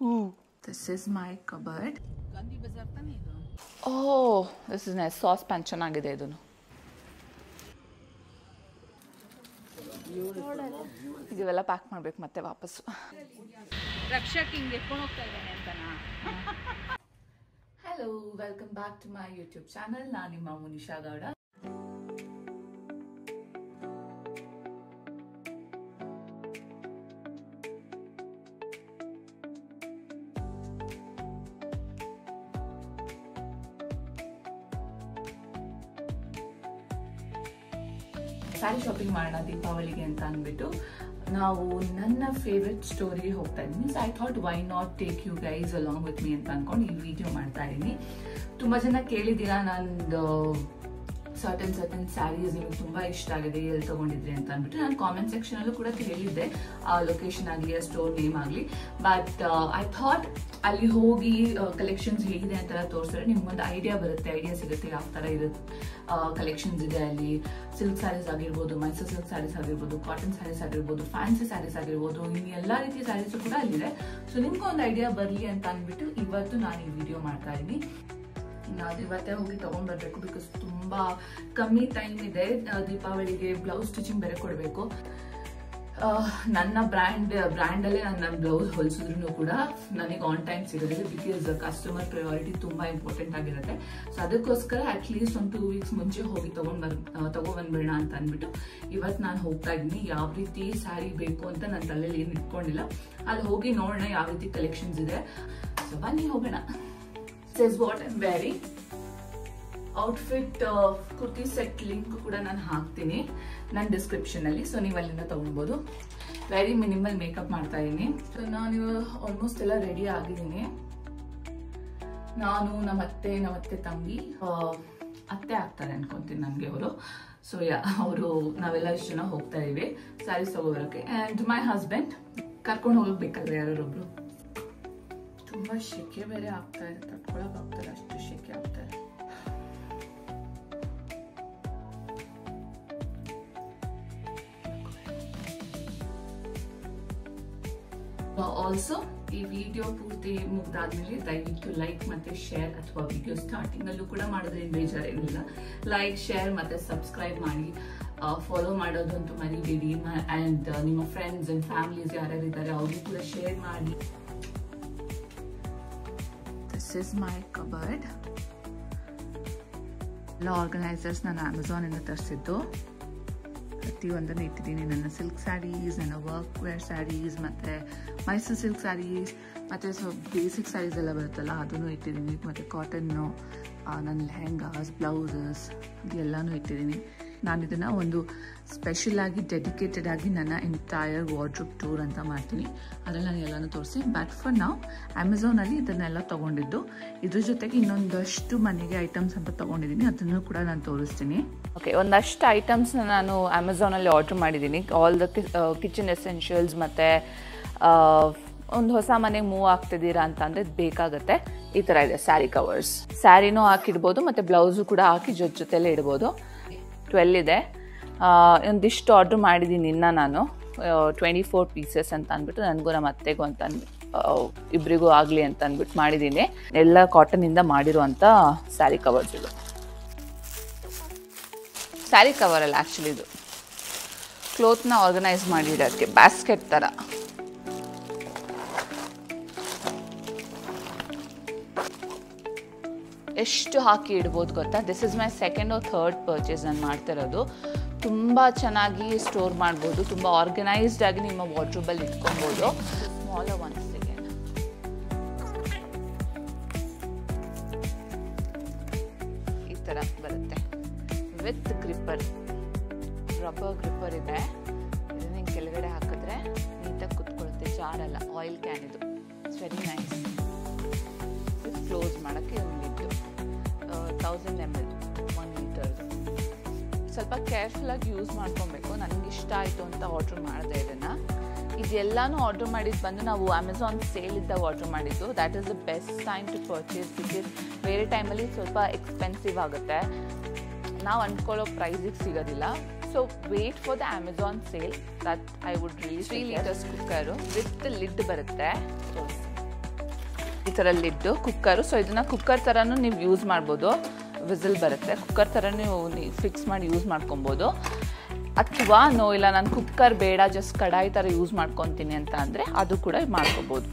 Ooh. This is my cupboard. Oh, this is nice. Sauce pan ಚೆನ್ನಾಗಿದೆ ಇದು. ಇದೆಲ್ಲ pack ಮಾಡ್ಬೇಕು ಮತ್ತೆ ವಾಪಸ್ಸು. ರಕ್ಷಕ್ ಹಿಂಗೆ ಎತ್ಕೊಂಡು ಹೋಗ್ತಾ ಇದ್ದಾನೆ ಅಂತನಾ? Hello, welcome back to my YouTube channel. ನಾನು ನಿಮ್ಮ ಮುನಿಷಾ ಗೌಡ. ಸ್ಯಾರಿ ಶಾಪಿಂಗ್ ಮಾಡೋಣ ದೀಪಾವಳಿಗೆ ಅಂತ ಅಂದ್ಬಿಟ್ಟು ನಾವು ನನ್ನ ಫೇವ್ರೆಟ್ ಸ್ಟೋರಿಗೆ ಹೋಗ್ತಾ ಇದ್ದೀನಿ. So I thought why not take you guys along with me ಅಂತ ಅಂದ್ಕೊಂಡು ಈ ವಿಡಿಯೋ ಮಾಡ್ತಾ ಇದ್ದೀನಿ. ತುಂಬ ಜನ ಕೇಳಿದ್ದೀರಾ ನಂದು ಸರ್ಟನ್ ಸ್ಯಾರೀಸ್ ನಿಮಗೆ ತುಂಬ ಇಷ್ಟ ಆಗಿದೆ, ಎಲ್ಲಿ ತೊಗೊಂಡಿದ್ರಿ ಅಂತ ಅಂದ್ಬಿಟ್ಟು ನಾನು ಕಾಮೆಂಟ್ ಸೆಕ್ಷನಲ್ಲೂ ಕೂಡ ಹೇಳಿದ್ದೆ ಆ ಲೊಕೇಶನ್ ಆಗಲಿ ಆ ಸ್ಟೋರ್ ನೇಮ್ ಆಗಲಿ. ಬಟ್ ಐ ಥಾಟ್ ಅಲ್ಲಿ ಹೋಗಿ ಕಲೆಕ್ಷನ್ಸ್ ಹೇಗಿದೆ ಅಂತೆಲ್ಲ ತೋರಿಸಿದ್ರೆ ನಿಮ್ಗೊಂದು ಐಡಿಯಾ ಸಿಗುತ್ತೆ ಯಾವ ಥರ ಇರುತ್ತೆ ಕಲೆಕ್ಷನ್ಸ್ ಇದೆ ಅಲ್ಲಿ. ಸಿಲ್ಕ್ ಸ್ಯಾರೀಸ್ ಆಗಿರ್ಬೋದು, ಮೈಸೂರು ಸಿಲ್ಕ್ ಸ್ಯಾರೀಸ್ ಆಗಿರ್ಬೋದು, ಕಾಟನ್ ಸ್ಯಾರೀಸ್ ಆಗಿರ್ಬೋದು, ಫ್ಯಾನ್ಸಿ ಸ್ಯಾರೀಸ್ ಆಗಿರ್ಬೋದು, ಇನ್ನು ಎಲ್ಲ ರೀತಿಯ ಸ್ಯಾರೀಸು ಕೂಡ ಅಲ್ಲಿದೆ. ಸೊ ನಿಮ್ಗೊಂದು ಐಡಿಯಾ ಬರಲಿ ಅಂತ ಅಂದ್ಬಿಟ್ಟು ಇವತ್ತು ನಾನು ಈ ವಿಡಿಯೋ ಮಾಡ್ತಾ ಇದ್ದೀನಿ. ನಾವು ಇವತ್ತೇ ಹೋಗಿ ತಗೊಂಡ್ಬರ್ಬೇಕು ಬಿಕಾಸ್ ತುಂಬಾ ಕಮ್ಮಿ ಟೈಮ್ ಇದೆ. ದೀಪಾವಳಿಗೆ ಬ್ಲೌಸ್ ಸ್ಟಿಚಿಂಗ್ ಬೇರೆ ಕೊಡಬೇಕು. ನನ್ನ ಬ್ರ್ಯಾಂಡಲ್ಲೇ ನನ್ನ ಬ್ಲೌಸ್ ಹೊಲಿಸಿದ್ರು ಕೂಡ ನನಗೆ ಆನ್ ಟೈಮ್ ಸಿಗೋದಿಲ್ಲ ಬಿಕಾಸ್ ಕಸ್ಟಮರ್ ಪ್ರಯಾರಿಟಿ ತುಂಬಾ ಇಂಪಾರ್ಟೆಂಟ್ ಆಗಿರುತ್ತೆ. ಸೊ ಅದಕ್ಕೋಸ್ಕರ ಅಟ್ಲೀಸ್ಟ್ ಒಂದು 2 ವೀಕ್ಸ್ ಮುಂಚೆ ಹೋಗಿ ತಗೊಂಡ್ಬಂದ್ಬಿಡೋಣ ಅಂತ ಅಂದ್ಬಿಟ್ಟು ಇವತ್ತು ನಾನು ಹೋಗ್ತಾ ಇದ್ದೀನಿ. ಯಾವ ರೀತಿ ಸ್ಯಾರಿ ಬೇಕು ಅಂತ ನನ್ನ ತಲೆಯಲ್ಲಿ ಏನು ಇಟ್ಕೊಂಡಿಲ್ಲ. ಅಲ್ಲಿ ಹೋಗಿ ನೋಡೋಣ ಯಾವ ರೀತಿ ಕಲೆಕ್ಷನ್ಸ್ ಇದೆ. ಸೊ ಬನ್ನಿ ಹೋಗೋಣ. This is what I'm wearing. Outfit kurti set link ಕೂಡ ನಾನು ಹಾಕ್ತೀನಿ ನನ್ನ ಡಿಸ್ಕ್ರಿಪ್ಷನ್ ಅಲ್ಲಿ. ಸೊ ನೀವು ಅಲ್ಲಿಂದ ತಗೊಳ್ಬೋದು. ವೆರಿ ಮಿನಿಮಲ್ ಮೇಕಪ್ ಮಾಡ್ತಾ ಇದ್ದೀನಿ. ಸೊ ನಾನು ಆಲ್ಮೋಸ್ಟ್ ಎಲ್ಲ ರೆಡಿ ಆಗಿದ್ದೀನಿ. ನಾನು ನಮ್ಮ ಅತ್ತೆ ತಂಗಿ ಅತ್ತೆ ಆಗ್ತಾರೆ ಅನ್ಕೊಂತೀನಿ ನನಗೆ ಅವರು. ಸೊ ಅವರು ನಾವೆಲ್ಲ ಇಷ್ಟು ಜನ ಹೋಗ್ತಾ ಇದೀವಿ ಸ್ಯಾರೀಸ್ ತಗೋಬರೋಕೆ. ಆ್ಯಂಡ್ ಮೈ ಹಸ್ಬೆಂಡ್ ಕರ್ಕೊಂಡು ಹೋಗ್ಬೇಕಾದ್ರೆ ಯಾರೊಬ್ರು. ತುಂಬಾ ಶೆಕೆ ಬೇರೆ ಆಗ್ತಾ ಇದೆ, ತಡ್ಕೊಳಕ್ ಆಗ್ತಾರೆ, ಅಷ್ಟು ಶೆಕೆ ಆಗ್ತಾ ಇದೆ. ಆಲ್ಸೋ ಈ ವಿಡಿಯೋ ಪೂರ್ತಿ ಮುಗ್ದಾದ್ಮೇಲೆ ದಯವಿಟ್ಟು ಲೈಕ್ ಮತ್ತೆ ಶೇರ್, ಅಥವಾ ವಿಡಿಯೋ ಸ್ಟಾರ್ಟಿಂಗ್ ಅಲ್ಲೂ ಕೂಡ ಮಾಡೋದ್ರಿಂದ ಬೇಜಾರೇನಿಲ್ಲ. ಲೈಕ್, ಶೇರ್ ಮತ್ತೆ ಸಬ್ಸ್ಕ್ರೈಬ್ ಮಾಡಿ. ಫಾಲೋ ಮಾಡೋದಂತೂ ಮರಿಬೇಡಿ. ಅಂಡ್ ನಿಮ್ಮ ಫ್ರೆಂಡ್ಸ್ ಅಂಡ್ ಫ್ಯಾಮಿಲೀಸ್ ಯಾರ್ಯಾರಿದ್ದಾರೆ ಅವ್ರಿಗೂ ಕೂಡ ಶೇರ್ ಮಾಡಿ. This is my cupboard. ಎಲ್ಲ ಆರ್ಗನೈಸರ್ಸ್ ನಾನು ಅಮೆಝಾನ್ ಇಂದ ತರಿಸಿದ್ದು. ಪ್ರತಿಯೊಂದನ್ನು ಇಟ್ಟಿದ್ದೀನಿ. ನನ್ನ ಸಿಲ್ಕ್ ಸ್ಯಾರೀಸ್, ನನ್ನ ವರ್ಕ್ ವೇರ್ ಸ್ಯಾರೀಸ್, ಮತ್ತು ಮೈಸೂರು ಸಿಲ್ಕ್ ಸ್ಯಾರೀಸ್, ಮತ್ತು ಬೇಸಿಕ್ ಸ್ಯಾರೀಸ್ ಎಲ್ಲ ಬರುತ್ತಲ್ಲ ಅದನ್ನು ಇಟ್ಟಿದ್ದೀನಿ. ಮತ್ತು ಕಾಟನ್ನು, ನನ್ನ ಲೆಹೆಂಗಾಸ್, ಬ್ಲೌಸಸ್ ಇದೆಲ್ಲನೂ ಇಟ್ಟಿದ್ದೀನಿ. ನಾನು ಇದನ್ನು ಒಂದು ಸ್ಪೆಷಲ್ ಆಗಿ ಡೆಡಿಕೇಟೆಡ್ ಆಗಿ ನನ್ನ ಎಂಟೈರ್ ವಾರ್ಡ್ರೋಬ್ ಟೂರ್ ಅಂತ ಮಾಡ್ತೀನಿ. ಅದರಲ್ಲಿ ನಾನು ಎಲ್ಲನೂ ತೋರಿಸಿ. ಬಟ್ ಫಾರ್ ನಾವು ಅಮೆಝಾನಲ್ಲಿ ಇದನ್ನೆಲ್ಲ ತೊಗೊಂಡಿದ್ದು. ಇದ್ರ ಜೊತೆಗೆ ಇನ್ನೊಂದಷ್ಟು ಮನೆಗೆ ಐಟಮ್ಸ್ ಅಂತ ತೊಗೊಂಡಿದ್ದೀನಿ, ಅದನ್ನು ಕೂಡ ನಾನು ತೋರಿಸ್ತೀನಿ. ಓಕೆ, ಒಂದಷ್ಟು ಐಟಮ್ಸ್ನ ನಾನು ಅಮೆಝಾನಲ್ಲಿ ಆರ್ಡ್ರ್ ಮಾಡಿದ್ದೀನಿ. ಆಲ್ ದ ಕಿಚನ್ ಎಸೆನ್ಷಿಯಲ್ಸ್ ಮತ್ತು ಒಂದು ಹೊಸ ಮನೆಗೆ ಮೂವ್ ಆಗ್ತಿದ್ದೀರಾ ಅಂತಂದರೆ ಬೇಕಾಗುತ್ತೆ. ಈ ಥರ ಇದೆ ಸ್ಯಾರಿ ಕವರ್ಸ್. ಸ್ಯಾರಿನೂ ಹಾಕಿಡ್ಬೋದು ಮತ್ತು ಬ್ಲೌಸು ಕೂಡ ಹಾಕಿ ಜೊತೆಲೇ ಇಡ್ಬೋದು. 12 ಇದೆ. ಒಂದಿಷ್ಟು ಆರ್ಡ್ರ್ ಮಾಡಿದ್ದೀನಿ ಇನ್ನು ನಾನು 24 ಪೀಸಸ್ ಅಂತ ಅಂದ್ಬಿಟ್ಟು ನನಗೂ ನಮ್ಮ ಅತ್ತೆಗೂ ಅಂತ ಇಬ್ಬರಿಗೂ ಆಗಲಿ ಅಂತ ಅಂದ್ಬಿಟ್ಟು ಮಾಡಿದ್ದೀನಿ. ಎಲ್ಲ ಕಾಟನಿಂದ ಮಾಡಿರುವಂಥ ಸ್ಯಾರಿ ಕವರ್ಸ್ ಇದು. ಸ್ಯಾರಿ ಕವರಲ್ಲ ಆ್ಯಕ್ಚುಲಿ ಇದು ಕ್ಲೋತ್ನ ಆರ್ಗನೈಸ್ ಮಾಡಿರೋದಕ್ಕೆ ಬ್ಯಾಸ್ಕೆಟ್ ಥರ. ಎಷ್ಟು ಹಾಕಿ ಇಡ್ಬೋದು ಗೊತ್ತಾ? This is my second R third purchase ನಾನು ಮಾಡ್ತಿರೋದು. ತುಂಬ ಚೆನ್ನಾಗಿ ಸ್ಟೋರ್ ಮಾಡ್ಬೋದು, ತುಂಬ ಆರ್ಗನೈಸ್ಡ್ ಆಗಿ ನಿಮ್ಮ ವಾರ್ಡ್ರೋಬಲ್ಲಿ ಇಟ್ಕೊಬೋದು. ಸ್ಮಾಲರ್ ಒನ್ಸ್ಗೆ ಈ ಥರ ಬರುತ್ತೆ ವಿತ್ ಗ್ರಿಪ್ಪರ್, ರಬ್ಬರ್ ಗ್ರಿಪ್ಪರ್ ಇದೆ. ಇದನ್ನ ಕೆಳಗಡೆ ಹಾಕಿದ್ರೆ ನೀಟಾಗಿ ಕುತ್ಕೊಳ್ಳುತ್ತೆ, ಜಾರಲ್ಲ. ಆಯಿಲ್ ಕ್ಯಾನ್ ಇದು. It's very nice. ಕ್ಲೋಸ್ ಮಾಡೋಕ್ಕೆ ಒಂದಿತ್ತು 1000 ml 1 ಲೀಟರ್. ಸ್ವಲ್ಪ ಕೇರ್ಫುಲ್ಲಾಗಿ ಯೂಸ್ ಮಾಡ್ಕೊಬೇಕು. ನನಗೆ ಇಷ್ಟ ಆಯಿತು ಅಂತ ಆರ್ಡ್ರ್ ಮಾಡಿದೆ ಇದನ್ನು. ಇದೆಲ್ಲನೂ ಆರ್ಡ್ರ್ ಮಾಡಿದ್ದು ಬಂದು ನಾವು ಅಮೆಝಾನ್ ಸೇಲ್ ಇದ್ದಾಗ ಆರ್ಡ್ರ್ ಮಾಡಿದ್ದು. That is the best time to purchase because ಬೇರೆ ಟೈಮಲ್ಲಿ ಸ್ವಲ್ಪ ಎಕ್ಸ್ಪೆನ್ಸಿವ್ ಆಗುತ್ತೆ, ನಾವು ಅಂದ್ಕೊಳ್ಳೋ ಪ್ರೈಸಿಗೆ ಸಿಗೋದಿಲ್ಲ. So wait for the Amazon sale. That I would really. 3 litres cooker with lid ಬರುತ್ತೆ. ಈ ಥರ ಲಿಡ್ಡು ಕುಕ್ಕರು. ಸೊ ಇದನ್ನು ಕುಕ್ಕರ್ ಥರನೂ ನೀವು ಯೂಸ್ ಮಾಡ್ಬೋದು, ವಿಸಿಲ್ ಬರುತ್ತೆ, ಕುಕ್ಕರ್ ಥರ ನೀವು ಫಿಕ್ಸ್ ಮಾಡಿ ಯೂಸ್ ಮಾಡ್ಕೊಬೋದು. ಅಥವಾ ಇಲ್ಲ ನಾನು ಕುಕ್ಕರ್ ಬೇಡ ಜಸ್ಟ್ ಕಡಾಯಿ ಥರ ಯೂಸ್ ಮಾಡ್ಕೊತೀನಿ ಅಂತ ಅಂದರೆ ಅದು ಕೂಡ ಮಾಡ್ಕೊಬೋದು.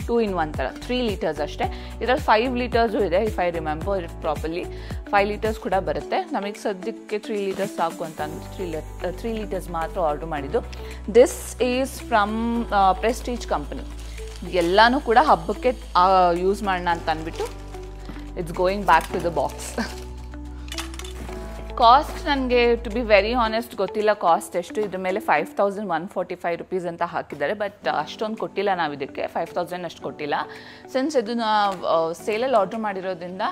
2 in 1 ಥರ. 3 ಲೀಟರ್ಸ್ ಅಷ್ಟೇ. ಇದರಲ್ಲಿ 5 ಲೀಟರ್ಸು ಇದೆ, if I remember it properly. 5 litres ಕೂಡ ಬರುತ್ತೆ. ನಮಗೆ ಸದ್ಯಕ್ಕೆ 3 ಲೀಟರ್ಸ್ ಸಾಕು ಅಂತ ಅಂದ್ಬಿಟ್ಟು 3 ಲೀಟರ್ಸ್ ಮಾತ್ರ ಆರ್ಡ್ರ್ ಮಾಡಿದ್ದು. This is from Prestige company. ಎಲ್ಲನೂ ಕೂಡ ಹಬ್ಬಕ್ಕೆ ಯೂಸ್ ಮಾಡೋಣ ಅಂತ ಅಂದ್ಬಿಟ್ಟು it's going back to the box. Cost ನನಗೆ ಟು ಬಿ ವೆರಿ ಆನೆಸ್ಟ್ ಗೊತ್ತಿಲ್ಲ ಕಾಸ್ಟ್ ಎಷ್ಟು. ಇದ್ರ ಮೇಲೆ 5145 rupees ಅಂತ ಹಾಕಿದ್ದಾರೆ. ಬಟ್ ಅಷ್ಟೊಂದು ಕೊಟ್ಟಿಲ್ಲ ನಾವು ಇದಕ್ಕೆ, 5000 ಅಷ್ಟು ಕೊಟ್ಟಿಲ್ಲ. ಸಿನ್ಸ್ ಇದನ್ನು ಸೇಲಲ್ಲಿ ಆರ್ಡ್ರ್ ಮಾಡಿರೋದ್ರಿಂದ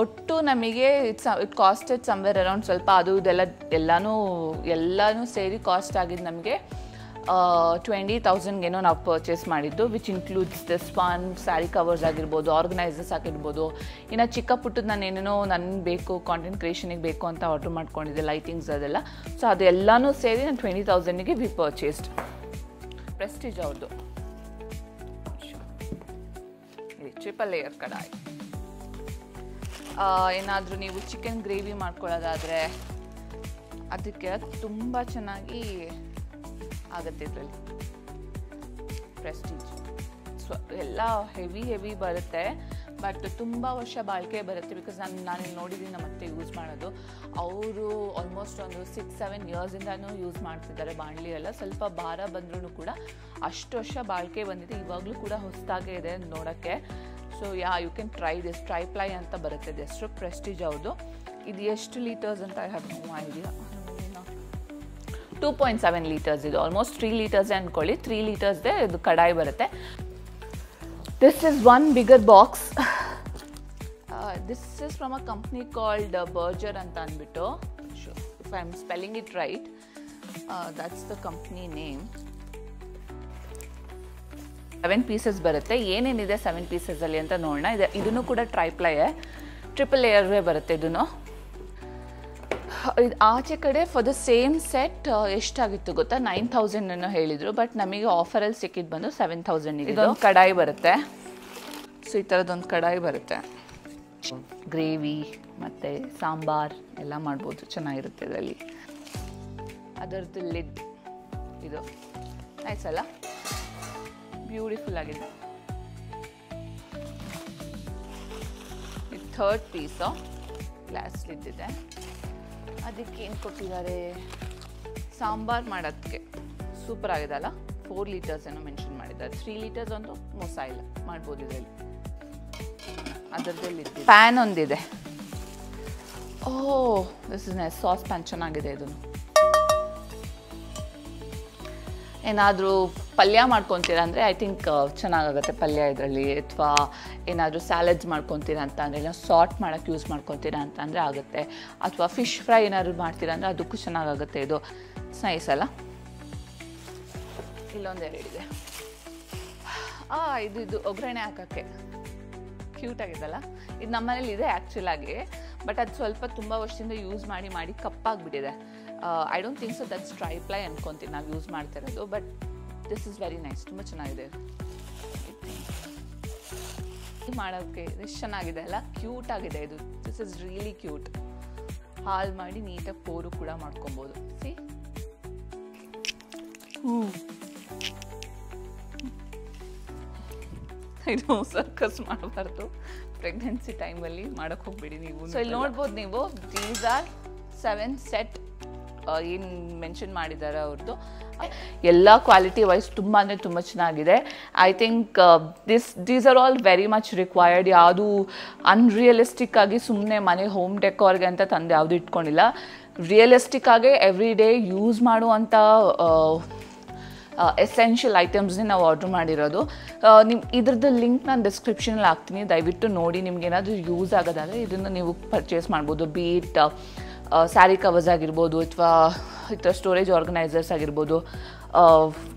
ಒಟ್ಟು ನಮಗೆ ಇಟ್ ಕಾಸ್ಟೆಡ್ ಸಮ್ವೇರ್ ಅರೌಂಡ್ ಸ್ವಲ್ಪ ಅದು ಇದೆಲ್ಲ ಎಲ್ಲನೂ ಸೇರಿ ಕಾಸ್ಟ್ ಆಗಿದ್ದು ನಮಗೆ 20,000 ನಾವು ಪರ್ಚೇಸ್ ಮಾಡಿದ್ದು, which includes this one, sari covers ಆಗಿರ್ಬೋದು, ಆರ್ಗನೈಸರ್ಸ್ ಆಗಿರ್ಬೋದು, ಇನ್ನು ಚಿಕ್ಕ ಪುಟ್ಟದ್ದು ನಾನು ಏನೇನೋ ನನಗೆ ಬೇಕು ಕಾಂಟೆಂಟ್ ಕ್ರಿಯೇಷನಿಗೆ ಬೇಕು ಅಂತ ಆರ್ಡ್ರ್ ಮಾಡ್ಕೊಂಡಿದ್ದೆ, ಲೈಟಿಂಗ್ಸ್ ಅದೆಲ್ಲ. ಸೊ ಅದೆಲ್ಲನೂ ಸೇರಿ ನಾನು 20,000ಗೆ ವಿ ಪರ್ಚೇಸ್ಡ್. ಪ್ರೆಸ್ಟೀಜ್ ಅವ್ರದ್ದು ಟ್ರಿಪಲ್ ಲೇಯರ್ ಕಡಾಯಿ. ಏನಾದರೂ ನೀವು ಚಿಕನ್ ಗ್ರೇವಿ ಮಾಡ್ಕೊಳ್ಳೋದಾದರೆ ಅದಕ್ಕೆ ತುಂಬ ಚೆನ್ನಾಗಿ ಆಗುತ್ತೆ ಇದರಲ್ಲಿ. ಪ್ರೆಸ್ಟೀಜ್ ಎಲ್ಲ ಹೆವಿ ಬರುತ್ತೆ, ಬಟ್ ತುಂಬ ವರ್ಷ ಬಾಳಿಕೆ ಬರುತ್ತೆ. ಬಿಕಾಸ್ ನಾನು ನೋಡಿದ್ದೀನಿ ನಮ್ಮ ಅತ್ತೆ ಯೂಸ್ ಮಾಡೋದು. ಅವರು ಆಲ್ಮೋಸ್ಟ್ ಒಂದು 6-7 ಇಯರ್ಸಿಂದನೂ ಯೂಸ್ ಮಾಡ್ತಿದ್ದಾರೆ ಬಾಣಲಿ ಎಲ್ಲ. ಸ್ವಲ್ಪ ಭಾರ ಬಂದ್ರೂ ಕೂಡ ಅಷ್ಟು ವರ್ಷ ಬಾಳಿಕೆ ಬಂದಿದೆ. ಇವಾಗಲೂ ಕೂಡ ಹೊಸದಾಗೇ ಇದೆ ನೋಡೋಕ್ಕೆ. So you can try this. Triply ಅಂತ ಬರುತ್ತೆ ಇದೆಷ್ಟು, ಪ್ರೆಸ್ಟೀಜ್ ಅವ್ರದ್ದು. ಇದು ಎಷ್ಟು ಲೀಟರ್ಸ್ ಅಂತ I have no idea. 2.7 litres ಇದು, ಆಲ್ಮೋಸ್ಟ್ 3 ಲೀಟರ್ಸ್ ಅಂದ್ಕೊಳ್ಳಿ. 3 ಲೀಟರ್ಸ್ದೇ ಇದು ಕಡಾಯಿ ಬರುತ್ತೆ. This is one bigger box. This is from a company called Berger ಅಂತ ಅಂದ್ಬಿಟ್ಟು, if I am spelling it right, that's the company name. 7 pieces ಬರುತ್ತೆ. ಏನೇನಿದೆ 7 ಪೀಸಸಲ್ಲಿ ಅಂತ ನೋಡೋಣ. ಇದನ್ನು ಕೂಡ ಟ್ರಿಪಲ್ ಲೇಯರ್ವೇ ಬರುತ್ತೆ ಇದನ್ನು. ಇದು ಆಚೆ ಕಡೆ ಫಾರ್ ದ ಸೇಮ್ ಸೆಟ್ ಎಷ್ಟಾಗಿತ್ತು ಗೊತ್ತಾ, 9,000 ಹೇಳಿದರು. ಬಟ್ ನಮಗೆ ಆಫರಲ್ಲಿ ಸಿಕ್ಕಿದ್ದು ಬಂದು 7,000. ಇದೊಂದು ಕಡಾಯಿ ಬರುತ್ತೆ. ಸೊ ಈ ಥರದೊಂದು ಕಡಾಯಿ ಬರುತ್ತೆ. ಗ್ರೇವಿ ಮತ್ತು ಸಾಂಬಾರ್ ಎಲ್ಲ ಮಾಡ್ಬೋದು, ಚೆನ್ನಾಗಿರುತ್ತೆ ಇದರಲ್ಲಿ. ಅದರದ್ದು ಲಿಡ್ ಇದು ನೈಸ್ ಅಲ್ಲ, ಬ್ಯೂಟಿಫುಲ್ ಆಗಿದೆ. ಇದು 3rd ಪೀಸು, ಗ್ಲಾಸ್ ಲಿಡ್ ಇದೆ. ಅದಕ್ಕೆ ಏನು ಕೊಟ್ಟಿದ್ದಾರೆ, ಸಾಂಬಾರು ಮಾಡೋದಕ್ಕೆ ಸೂಪರ್ ಆಗಿದೆ ಅಲ್ಲ. 4 ಲೀಟರ್ಸ್ ಏನೋ ಮೆನ್ಷನ್ ಮಾಡಿದ್ದಾರೆ. 3 ಲೀಟರ್ಸ್ ಒಂದು ಮೋಸ ಇಲ್ಲ, ಮಾಡ್ಬೋದು ಇದರಲ್ಲಿ. ಅದರದಲ್ಲಿ ಪ್ಯಾನ್ ಒಂದಿದೆ. This is nice. Sauce PAN ಚೆನ್ನಾಗಿದೆ. ಇದನ್ನು ಏನಾದರೂ ಪಲ್ಯ ಮಾಡ್ಕೊತೀರಾ ಅಂದರೆ ಐ ಥಿಂಕ್ ಚೆನ್ನಾಗಾಗುತ್ತೆ ಪಲ್ಯ ಇದರಲ್ಲಿ. ಅಥವಾ ಏನಾದರೂ ಸ್ಯಾಲಡ್ಸ್ ಮಾಡ್ಕೊತೀರಾ ಅಂತ ಅಂದರೆ, ಇಲ್ಲ ಸಾಟ್ ಮಾಡೋಕ್ಕೆ ಯೂಸ್ ಮಾಡ್ಕೊತೀರಾ ಅಂತ ಅಂದರೆ ಆಗುತ್ತೆ. ಅಥವಾ ಫಿಶ್ ಫ್ರೈ ಏನಾದರೂ ಮಾಡ್ತೀರಾ ಅಂದರೆ ಅದಕ್ಕೂ ಚೆನ್ನಾಗಾಗುತ್ತೆ. ಇದು ನೈಸ್ ಅಲ್ಲ. ಇಲ್ಲೊಂದು 2 ಇದೆ. ಇದು ಒಗ್ಗರಣೆ ಹಾಕೋಕ್ಕೆ ಕ್ಯೂಟ್ ಆಗಿದೆಲ್ಲ. ಇದು ನಮ್ಮನೇಲಿ ಇದೆ ಆ್ಯಕ್ಚುಲಾಗಿ, ಬಟ್ ಅದು ಸ್ವಲ್ಪ ತುಂಬ ವರ್ಷದಿಂದ ಯೂಸ್ ಮಾಡಿ ಕಪ್ಪಾಗಿಬಿಟ್ಟಿದೆ. I don't think so that's triply ಅನ್ಕೊತೀನಿ ನಾವು ಯೂಸ್ ಮಾಡ್ತಿರೋದು. But this is very nice, ತುಂಬ ಚೆನ್ನಾಗಿದೆ. ಮಾಡೋಕ್ಕೆ ಎಷ್ಟು ಚೆನ್ನಾಗಿದೆ ಅಲ್ಲ, ಕ್ಯೂಟ್ ಆಗಿದೆ ಇದು. This is really cute. ಹಾಲು ಮಾಡಿ ನೀಟಾಗಿ ಪೋರು ಕೂಡ ಮಾಡ್ಕೊಬೋದು. ಸಿ, ಇದು ಸರ್ಕಸ್ ಮಾಡಬಾರ್ದು ಪ್ರೆಗ್ನೆನ್ಸಿ ಟೈಮಲ್ಲಿ ಮಾಡೋಕ್ಕೆ ಹೋಗ್ಬೇಡಿ ನೀವು. ಸೊ ಇಲ್ಲಿ ನೋಡ್ಬೋದು ನೀವು, ದೀಸ್ ಆರ್ 7 ಸೆಟ್ ಏನು ಮೆನ್ಷನ್ ಮಾಡಿದ್ದಾರೆ ಅವ್ರದ್ದು. ಎಲ್ಲ ಕ್ವಾಲಿಟಿ ವೈಸ್ ತುಂಬ ಅಂದರೆ ತುಂಬ ಚೆನ್ನಾಗಿದೆ. I think these are all very much required. ಯಾವುದು ಅನ್ರಿಯಲಿಸ್ಟಿಕ್ ಆಗಿ ಸುಮ್ಮನೆ ಮನೆ ಹೋಮ್ ಡೆಕೋರ್ಗೆ ಅಂತ ತಂದು ಯಾವುದು ಇಟ್ಕೊಂಡಿಲ್ಲ. ರಿಯಲಿಸ್ಟಿಕ್ ಆಗಿ ಎವ್ರಿ ಡೇ ಯೂಸ್ ಮಾಡುವಂಥ ಎಸೆನ್ಷಿಯಲ್ ಐಟಮ್ಸ್ನೇ ನಾವು ಆರ್ಡ್ರ್ ಮಾಡಿರೋದು. ಇದ್ರದ್ದು ಲಿಂಕ್ ನಾನು ಡಿಸ್ಕ್ರಿಪ್ಷನಲ್ಲಿ ಹಾಕ್ತೀನಿ, ದಯವಿಟ್ಟು ನೋಡಿ. ನಿಮ್ಗೆ ಏನಾದರೂ ಯೂಸ್ ಆಗೋದಾದರೆ ಇದನ್ನು ನೀವು ಪರ್ಚೇಸ್ ಮಾಡ್ಬೋದು. ಬೀಟ್ ಸ್ಯಾರಿ ಕವರ್ಸ್ ಆಗಿರ್ಬೋದು, ಅಥವಾ ಈ ಥರ ಸ್ಟೋರೇಜ್ ಆರ್ಗನೈಸರ್ಸ್ ಆಗಿರ್ಬೋದು,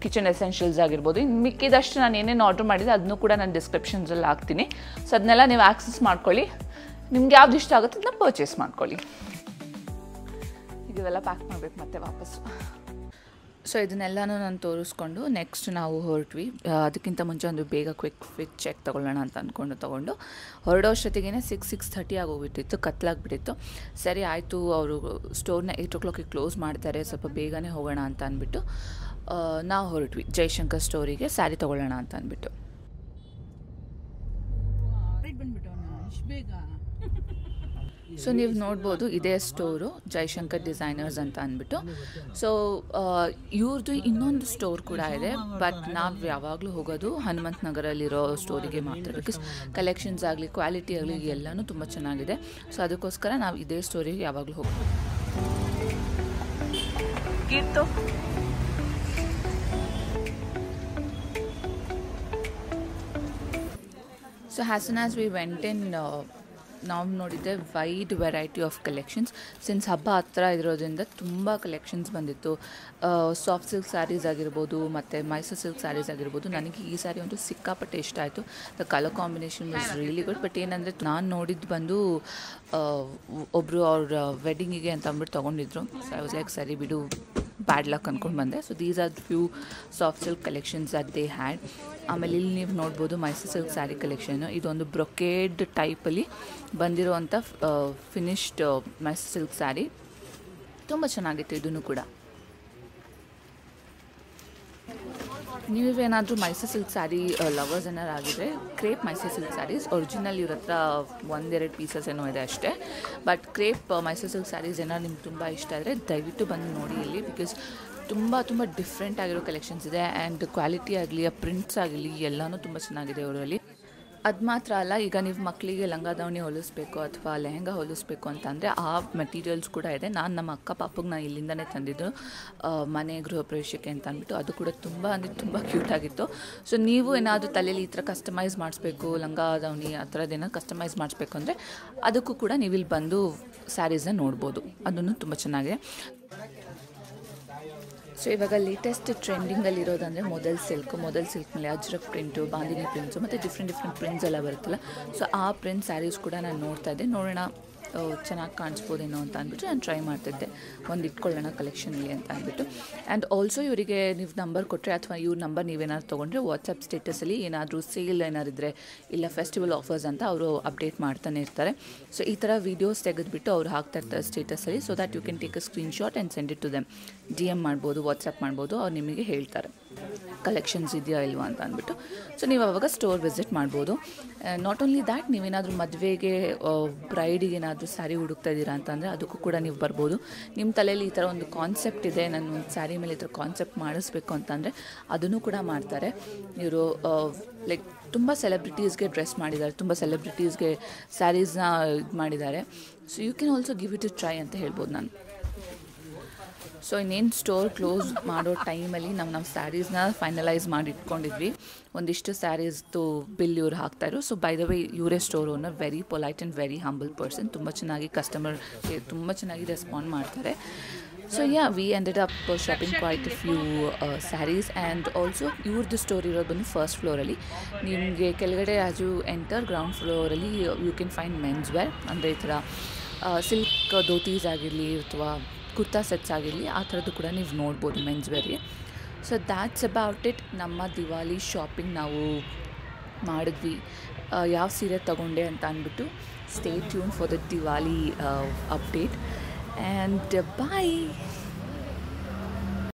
ಕಿಚನ್ ಎಸೆನ್ಷಿಯಲ್ಸ್ ಆಗಿರ್ಬೋದು. ಇನ್ನು ಮಿಕ್ಕಿದಷ್ಟು ನಾನು ಏನೇನು ಆರ್ಡ್ರ್ ಮಾಡಿದೆ ಅದನ್ನು ಕೂಡ ನಾನು ಡಿಸ್ಕ್ರಿಪ್ಷನ್ಸಲ್ಲಿ ಹಾಕ್ತೀನಿ. ಸೊ ಅದನ್ನೆಲ್ಲ ನೀವು ಆಕ್ಸೆಸ್ ಮಾಡ್ಕೊಳ್ಳಿ. ನಿಮ್ಗೆ ಯಾವ್ದು ಇಷ್ಟ ಆಗುತ್ತೆ ಅದನ್ನ ಪರ್ಚೇಸ್ ಮಾಡ್ಕೊಳ್ಳಿ. ಇವೆಲ್ಲ ಪ್ಯಾಕ್ ಮಾಡಬೇಕು ಮತ್ತೆ ವಾಪಸ್ಸು. ಸೊ ಇದನ್ನೆಲ್ಲನೂ ನಾನು ತೋರಿಸ್ಕೊಂಡು ನೆಕ್ಸ್ಟ್ ನಾವು ಹೊರಟ್ವಿ. ಅದಕ್ಕಿಂತ ಮುಂಚೆ ಒಂದು ಬೇಗ ಕ್ವಿಕ್ ಚೆಕ್ ತೊಗೊಳ್ಳೋಣ ಅಂತ ಅಂದ್ಕೊಂಡು ತೊಗೊಂಡು ಹೊರಡೋಷ್ಟೊತ್ತಿಗೆ 6:30 ಆಗೋಗ್ಬಿಟ್ಟಿತ್ತು, ಕತ್ಲಾಗ್ಬಿಟ್ಟಿತ್ತು. ಸರಿ ಆಯಿತು, ಅವರು ಸ್ಟೋರ್ನ 8 o'clock ಕ್ಲೋಸ್ ಮಾಡ್ತಾರೆ, ಸ್ವಲ್ಪ ಬೇಗನೆ ಹೋಗೋಣ ಅಂತ ಅಂದ್ಬಿಟ್ಟು ನಾವು ಹೊರಟ್ವಿ ಜಯಶಂಕರ್ ಸ್ಟೋರಿಗೆ ಸ್ಯಾರಿ ತೊಗೊಳ್ಳೋಣ ಅಂತ ಅಂದ್ಬಿಟ್ಟು. ಸೊ ನೀವು ನೋಡ್ಬೋದು ಇದೇ ಸ್ಟೋರು ಜಯಶಂಕರ್ ಡಿಸೈನರ್ಸ್ ಅಂತ ಅಂದ್ಬಿಟ್ಟು. ಸೊ ಇವ್ರದ್ದು ಇನ್ನೊಂದು ಸ್ಟೋರ್ ಕೂಡ ಇದೆ, ಬಟ್ ನಾವು ಯಾವಾಗಲೂ ಹೋಗೋದು ಹನುಮಂತ ನಗರಲ್ಲಿರೋ ಸ್ಟೋರಿಗೆ ಮಾತ್ರ, ಬಿಕಾಸ್ ಕಲೆಕ್ಷನ್ಸ್ ಆಗಲಿ ಕ್ವಾಲಿಟಿ ಆಗಲಿ ಎಲ್ಲನೂ ತುಂಬ ಚೆನ್ನಾಗಿದೆ. ಸೊ ಅದಕ್ಕೋಸ್ಕರ ನಾವು ಇದೇ ಸ್ಟೋರಿಗೆ ಯಾವಾಗಲೂ ಹೋಗ್ತೀವಿ. So as soon as we went in, ನಾವು ನೋಡಿದ್ದೆ wide variety of collections. Since ಹಬ್ಬ ಹತ್ರ ಇರೋದ್ರಿಂದ ತುಂಬ ಕಲೆಕ್ಷನ್ಸ್ ಬಂದಿತ್ತು. ಸಾಫ್ಟ್ ಸಿಲ್ಕ್ ಸ್ಯಾರೀಸ್ ಆಗಿರ್ಬೋದು ಮತ್ತು ಮೈಸೂರು ಸಿಲ್ಕ್ ಸ್ಯಾರೀಸ್ ಆಗಿರ್ಬೋದು. ನನಗೆ ಈ ಸ್ಯಾರಿ ಒಂದು ಸಿಕ್ಕಾಪಟ್ಟೆ ಇಷ್ಟ ಆಯಿತು. The colour combination was really good. But ಏನಂದರೆ ನಾನು ನೋಡಿದ್ದು ಬಂದು ಒಬ್ಬರು ಅವ್ರ ವೆಡ್ಡಿಂಗಿಗೆ ಅಂತ ಅಂದ್ಬಿಟ್ಟು ತೊಗೊಂಡಿದ್ರು. ಸೊ ಐ ವಾಸ್ ಲೈಕ್ ಸರಿ ಬಿಡು, ಬ್ಯಾಡ್ ಲಕ್ ಅಂದ್ಕೊಂಡು ಬಂದೆ. So these are few soft silk collections that they had. ಆಮೇಲೆ ಇಲ್ಲಿ ನೀವು ನೋಡ್ಬೋದು ಮೈಸೂರು ಸಿಲ್ಕ್ ಸ್ಯಾರಿ ಕಲೆಕ್ಷನ್ನು. ಇದೊಂದು ಬ್ರೊಕೇಡ್ ಟೈಪಲ್ಲಿ ಬಂದಿರುವಂಥ ಫಿನಿಶ್ಡ್ ಮೈಸೂರು ಸಿಲ್ಕ್ ಸ್ಯಾರಿ, ತುಂಬ ಚೆನ್ನಾಗಿತ್ತು ಇದನ್ನು ಕೂಡ. ನೀವೇನಾದರೂ ಮೈಸೂರು ಸಿಲ್ಕ್ ಸ್ಯಾರಿ ಲವರ್ಸ್ ಏನಾರು ಆಗಿದ್ರೆ, crepe Mysore silk saris original ಇವ್ರ ಹತ್ರ 1-2 ಪೀಸಸ್ ಏನೋ ಇದೆ ಅಷ್ಟೇ. But crepe Mysore silk saris ಏನಾದ್ರು ನಿಮ್ಗೆ ತುಂಬ ಇಷ್ಟ ಆದರೆ ದಯವಿಟ್ಟು ಬಂದು ನೋಡಿ ಇಲ್ಲಿ, ಬಿಕಾಸ್ ತುಂಬ ಡಿಫ್ರೆಂಟ್ ಆಗಿರೋ ಕಲೆಕ್ಷನ್ಸ್ ಇದೆ. ಆ್ಯಂಡ್ ಕ್ವಾಲಿಟಿ ಆಗಲಿ ಪ್ರಿಂಟ್ಸ್ ಆಗಲಿ ಎಲ್ಲನೂ ತುಂಬ ಚೆನ್ನಾಗಿದೆ ಅವರಲ್ಲಿ. ಅದು ಮಾತ್ರ ಅಲ್ಲ, ಈಗ ನೀವು ಮಕ್ಕಳಿಗೆ ಲಂಗ ದಾವಣಿ ಹೊಲಿಸ್ಬೇಕು ಅಥವಾ ಲೆಹಂಗಾ ಹೊಲಿಸ್ಬೇಕು ಅಂತಂದರೆ ಆ ಮೆಟೀರಿಯಲ್ಸ್ ಕೂಡ ಇದೆ. ನಾನು ನಮ್ಮ ಅಕ್ಕ ಪಾಪಗೆ ನಾನು ಇಲ್ಲಿಂದನೇ ತಂದಿದ್ದು ಮನೆ ಗೃಹ ಪ್ರವೇಶಕ್ಕೆ ಅಂತ ಅಂದ್ಬಿಟ್ಟು. ಅದು ಕೂಡ ತುಂಬ ಕ್ಯೂಟಾಗಿತ್ತು. ಸೊ ನೀವು ಏನಾದರೂ ತಲೆಯಲ್ಲಿ ಈ ಥರ ಕಸ್ಟಮೈಸ್ ಮಾಡಿಸ್ಬೇಕು, ಲಂಗ ದಾವಣಿ ಆ ಥರದ್ದು ಏನಾದ್ರು ಕಸ್ಟಮೈಸ್ ಮಾಡಿಸ್ಬೇಕು ಅಂದರೆ ಅದಕ್ಕೂ ಕೂಡ ನೀವು ಇಲ್ಲಿ ಬಂದು ಸ್ಯಾರೀಸ್ನ ನೋಡ್ಬೋದು, ಅದನ್ನು ತುಂಬ ಚೆನ್ನಾಗಿದೆ. ಸೊ ಇವಾಗ ಲೇಟೆಸ್ಟ್ ಟ್ರೆಂಡಿಂಗಲ್ಲಿರೋದಂದರೆ ಮೊದಲ್ ಸಿಲ್ಕ್ ಮೇಲೆ ಅಜ್ರಕ್ ಪ್ರಿಂಟು, ಬಾಂದಿನಿ ಪ್ರಿಂಟ್ಸು ಮತ್ತು ಡಿಫ್ರೆಂಟ್ ಪ್ರಿಂಟ್ಸ್ ಎಲ್ಲ ಬರುತ್ತಲ್ಲ. ಸೊ ಆ ಪ್ರಿಂಟ್ ಸ್ಯಾರೀಸ್ ಕೂಡ ನಾನು ನೋಡ್ತಾ ಇದ್ದೆ, ನೋಡೋಣ ಚೆನ್ನಾಗಿ ಕಾಣಿಸ್ಬೋದೇನೋ ಅಂತ ಅಂದ್ಬಿಟ್ಟು ನಾನು ಟ್ರೈ ಮಾಡ್ತಿದ್ದೆ, ಒಂದು ಇಟ್ಕೊಳ್ಳೋಣ ಕಲೆಕ್ಷನ್ಗೆ ಅಂತ ಅಂದ್ಬಿಟ್ಟು. ಆ್ಯಂಡ್ ಆಲ್ಸೋ ಇವರಿಗೆ ನೀವು ನಂಬರ್ ಕೊಟ್ಟರೆ ಅಥವಾ ಇವ್ರ ನಂಬರ್ ನೀವೇನಾದ್ರು ತೊಗೊಂಡ್ರೆ ವಾಟ್ಸಪ್ ಸ್ಟೇಟಸಲ್ಲಿ ಏನಾದರೂ ಸೇಲ್ ಏನಾರಿದ್ರೆ ಇಲ್ಲ ಫೆಸ್ಟಿವಲ್ ಆಫರ್ಸ್ ಅಂತ ಅವರು ಅಪ್ಡೇಟ್ ಮಾಡ್ತಾನೆ ಇರ್ತಾರೆ. ಸೊ ಈ ಥರ ವೀಡಿಯೋಸ್ ತೆಗೆದುಬಿಟ್ಟು ಅವ್ರು ಹಾಕ್ತಾ ಇರ್ತಾರೆ ಸ್ಟೇಟಸಲ್ಲಿ. So that you can take a screenshot and send it to them. DM ಮಾಡ್ಬೋದು, ವಾಟ್ಸಪ್ ಮಾಡ್ಬೋದು, ಅವ್ರು ನಿಮಗೆ ಹೇಳ್ತಾರೆ ಕಲೆಕ್ಷನ್ಸ್ ಇದೆಯಾ ಇಲ್ವಾ ಅಂತ ಅಂದ್ಬಿಟ್ಟು. ಸೊ ನೀವು ಅವಾಗ ಸ್ಟೋರ್ ವಿಸಿಟ್ ಮಾಡ್ಬೋದು. ನಾಟ್ ಓನ್ಲಿ ದ್ಯಾಟ್, ನೀವೇನಾದರೂ ಮದುವೆಗೆ ಬ್ರೈಡಿಗೆ ಏನಾದರೂ ಸ್ಯಾರಿ ಹುಡುಕ್ತಾ ಇದ್ದೀರಾ ಅಂತಂದರೆ ಅದಕ್ಕೂ ಕೂಡ ನೀವು ಬರ್ಬೋದು. ನಿಮ್ಮ ತಲೆಯಲ್ಲಿ ಈ ಥರ ಒಂದು ಕಾನ್ಸೆಪ್ಟ್ ಇದೆ, ನಾನು ಒಂದು ಸ್ಯಾರಿ ಮೇಲೆ ಈ ಥರ ಕಾನ್ಸೆಪ್ಟ್ ಮಾಡಿಸ್ಬೇಕು ಅಂತಂದರೆ ಅದನ್ನು ಕೂಡ ಮಾಡ್ತಾರೆ ಇವರು. ಲೈಕ್ ತುಂಬ ಸೆಲೆಬ್ರಿಟೀಸ್ಗೆ ಡ್ರೆಸ್ ಮಾಡಿದ್ದಾರೆ, ತುಂಬ ಸೆಲೆಬ್ರಿಟೀಸ್ಗೆ ಸ್ಯಾರೀಸ್ನ ಇದು ಮಾಡಿದ್ದಾರೆ. So you can also give it a try ಅಂತ ಹೇಳ್ಬೋದು ನಾನು. ಸೊ ಇನ್ನೇನು ಸ್ಟೋರ್ ಕ್ಲೋಸ್ ಮಾಡೋ ಟೈಮಲ್ಲಿ ನಮ್ಮ ಸ್ಯಾರೀಸ್ನ ಫೈನಲೈಸ್ ಮಾಡಿ ಇಟ್ಕೊಂಡಿದ್ವಿ. ಒಂದಿಷ್ಟು ಸ್ಯಾರೀಸ್ದು ಬಿಲ್ ಇವ್ರು ಹಾಕ್ತಾಯಿದ್ರು. ಸೊ ಬೈ ದ ವೇ ಇವರೇ store owner, very polite and very humble person. ತುಂಬ ಚೆನ್ನಾಗಿ ಕಸ್ಟಮರ್ಗೆ ತುಂಬ ಚೆನ್ನಾಗಿ ರೆಸ್ಪಾಂಡ್ ಮಾಡ್ತಾರೆ. So we ended up shopping quite a few saris. And also ಇವ್ರದ್ದು ಸ್ಟೋರ್ ಇರೋದು ಬಂದು ಫಸ್ಟ್ ಫ್ಲೋರಲ್ಲಿ. ನಿಮಗೆ ಕೆಳಗಡೆ ಆ್ಯಸ್ ಯು ಎಂಟರ್ ಗ್ರೌಂಡ್ ಫ್ಲೋರಲ್ಲಿ you can find men's wear, ಅಂದರೆ ಈ ಥರ ಸಿಲ್ಕ್ ಧೋತೀಸ್ ಆಗಿರಲಿ ಅಥವಾ ಕುರ್ತಾ ಸೆಟ್ಸ್ ಆಗಿರಲಿ ಆ ಥರದ್ದು ಕೂಡ ನೀವು ನೋಡ್ಬೋದು ಮೆನ್ಸ್ ವೇರ್ಗೆ. So that's about it. ನಮ್ಮ ದಿವಾಲಿ ಶಾಪಿಂಗ್ ನಾವು ಮಾಡಿದ್ವಿ. ಯಾವ ಸೀರೆ ತಗೊಂಡೆ ಅಂತ ಅಂದ್ಬಿಟ್ಟು stay tune for the Diwali update and bye.